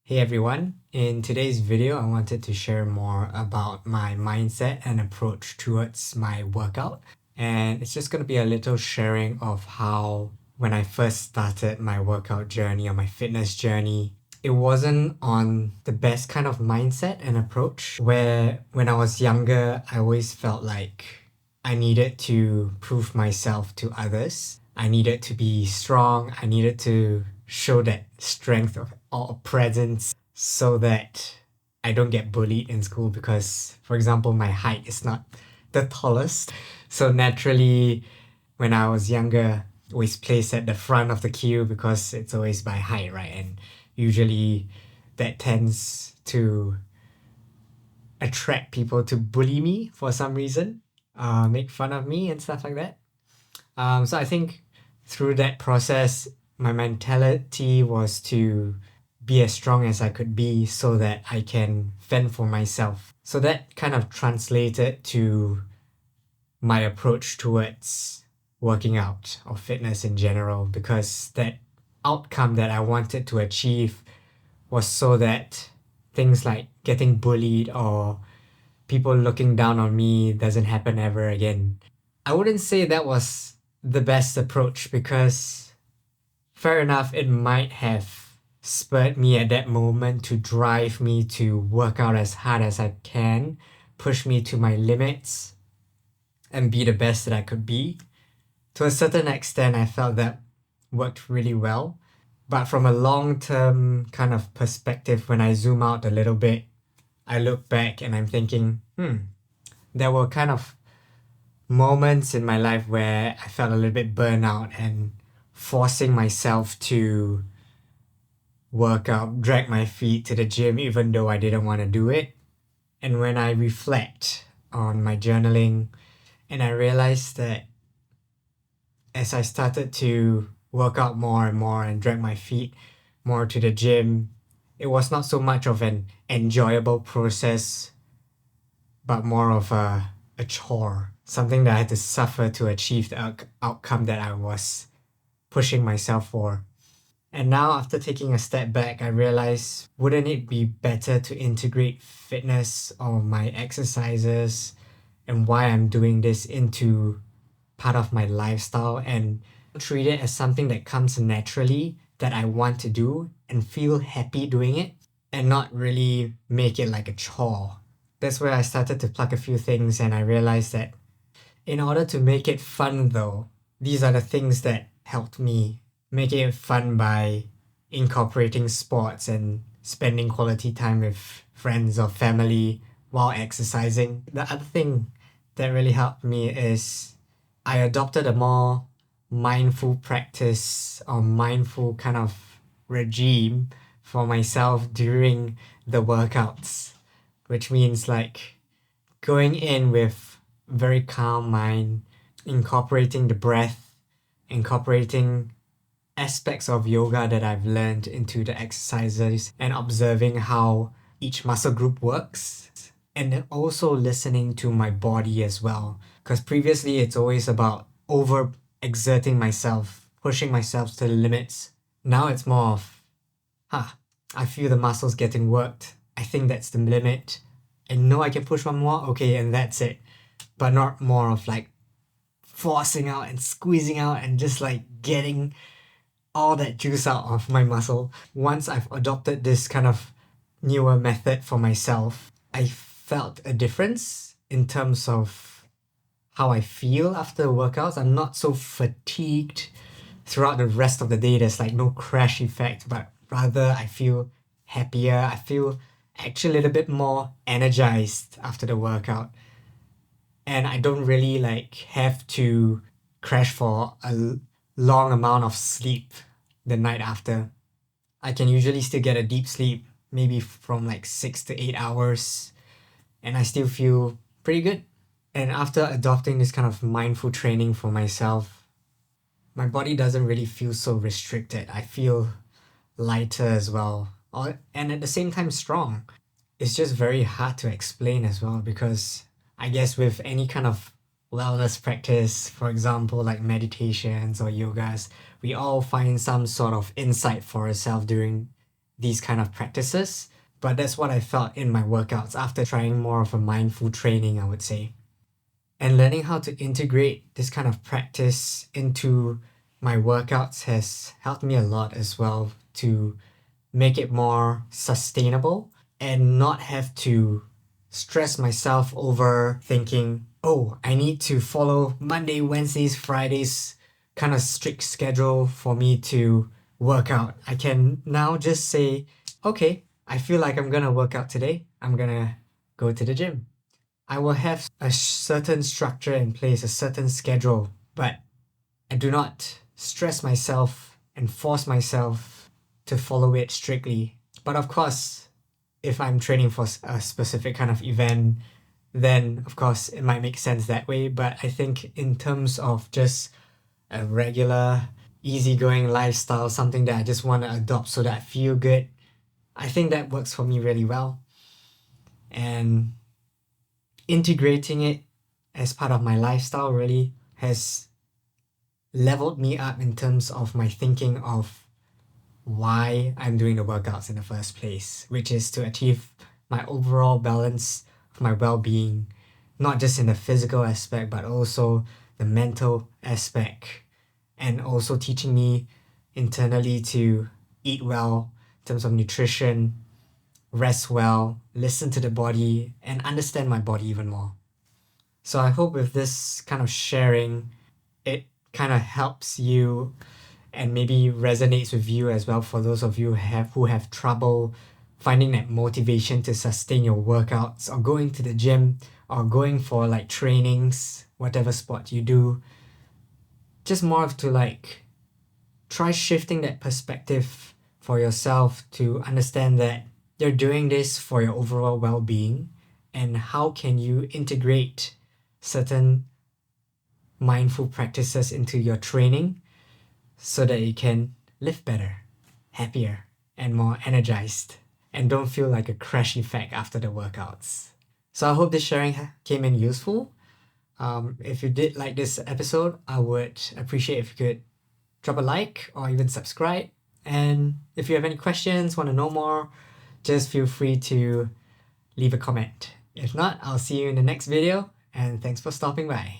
Hey everyone, in today's video I wanted to share more about my mindset and approach towards my workout, and it's just going to be a little sharing of how when I first started my workout journey or my fitness journey, it wasn't on the best kind of mindset and approach where when I was younger I always felt like I needed to prove myself to others. I needed to be strong. I needed to show that strength or presence so that I don't get bullied in school because, for example, my height is not the tallest. So naturally, when I was younger, always placed at the front of the queue because it's always by height, right? And usually that tends to attract people to bully me for some reason, make fun of me and stuff like that. So I think through that process, my mentality was to be as strong as I could be so that I can fend for myself. So that kind of translated to my approach towards working out or fitness in general, because that outcome that I wanted to achieve was so that things like getting bullied or people looking down on me doesn't happen ever again. I wouldn't say that was the best approach because, fair enough, it might have spurred me at that moment to drive me to work out as hard as I can, push me to my limits, and be the best that I could be. To a certain extent, I felt that worked really well. But from a long term kind of perspective, when I zoom out a little bit, I look back and I'm thinking, there were kind of moments in my life where I felt a little bit burnout and forcing myself to work out, drag my feet to the gym even though I didn't want to do it. And when I reflect on my journaling and I realized that as I started to work out more and more and drag my feet more to the gym, it was not so much of an enjoyable process, but more of a chore, something that I had to suffer to achieve the outcome that I was pushing myself for. And now, after taking a step back, I realized, wouldn't it be better to integrate fitness or my exercises and why I'm doing this into part of my lifestyle and treat it as something that comes naturally that I want to do and feel happy doing it and not really make it like a chore. That's where I started to pluck a few things and I realized that in order to make it fun though, these are the things that helped me make it fun by incorporating sports and spending quality time with friends or family while exercising. The other thing that really helped me is I adopted a more mindful practice or mindful kind of regime for myself during the workouts, which means like going in with very calm mind, incorporating the breath, incorporating aspects of yoga that I've learned into the exercises and observing how each muscle group works. And then also listening to my body as well. Because previously it's always about over exerting myself, pushing myself to the limits. Now it's more of, I feel the muscles getting worked. I think that's the limit. I know I can push one more, okay, and that's it. But not more of like forcing out and squeezing out and just like getting all that juice out of my muscle. Once I've adopted this kind of newer method for myself, I felt a difference in terms of how I feel after workouts. I'm not so fatigued throughout the rest of the day. There's like no crash effect, but rather I feel happier. I feel actually a little bit more energized after the workout. And I don't really like have to crash for a long amount of sleep the night after. I can usually still get a deep sleep, maybe from like 6 to 8 hours, and I still feel pretty good. And after adopting this kind of mindful training for myself, my body doesn't really feel so restricted. I feel lighter as well, and at the same time strong. It's just very hard to explain as well because I guess with any kind of wellness practice, for example, like meditations or yogas, we all find some sort of insight for ourselves during these kind of practices, but that's what I felt in my workouts after trying more of a mindful training, I would say. And learning how to integrate this kind of practice into my workouts has helped me a lot as well to make it more sustainable and not have to stress myself over thinking, oh, I need to follow Monday, Wednesdays, Fridays kind of strict schedule for me to work out. I can now just say, okay, I feel like I'm gonna work out today. I'm gonna go to the gym. I will have a certain structure in place, a certain schedule, but I do not stress myself and force myself to follow it strictly. But of course, if I'm training for a specific kind of event, then of course it might make sense that way. But I think in terms of just a regular, easygoing lifestyle, something that I just want to adopt so that I feel good, I think that works for me really well. And integrating it as part of my lifestyle really has leveled me up in terms of my thinking of why I'm doing the workouts in the first place, which is to achieve my overall balance of my well-being, not just in the physical aspect, but also the mental aspect, and also teaching me internally to eat well in terms of nutrition, rest well, listen to the body, and understand my body even more. So I hope with this kind of sharing, it kind of helps you and maybe resonates with you as well for those of you who have trouble finding that motivation to sustain your workouts or going to the gym or going for like trainings, whatever sport you do. Just more of to like try shifting that perspective for yourself to understand that you're doing this for your overall well-being, and how can you integrate certain mindful practices into your training so that you can live better, happier, and more energized, and don't feel like a crash effect after the workouts. So I hope this sharing came in useful. If you did like this episode, I would appreciate if you could drop a like or even subscribe. And if you have any questions, want to know more, just feel free to leave a comment. If not, I'll see you in the next video, and thanks for stopping by.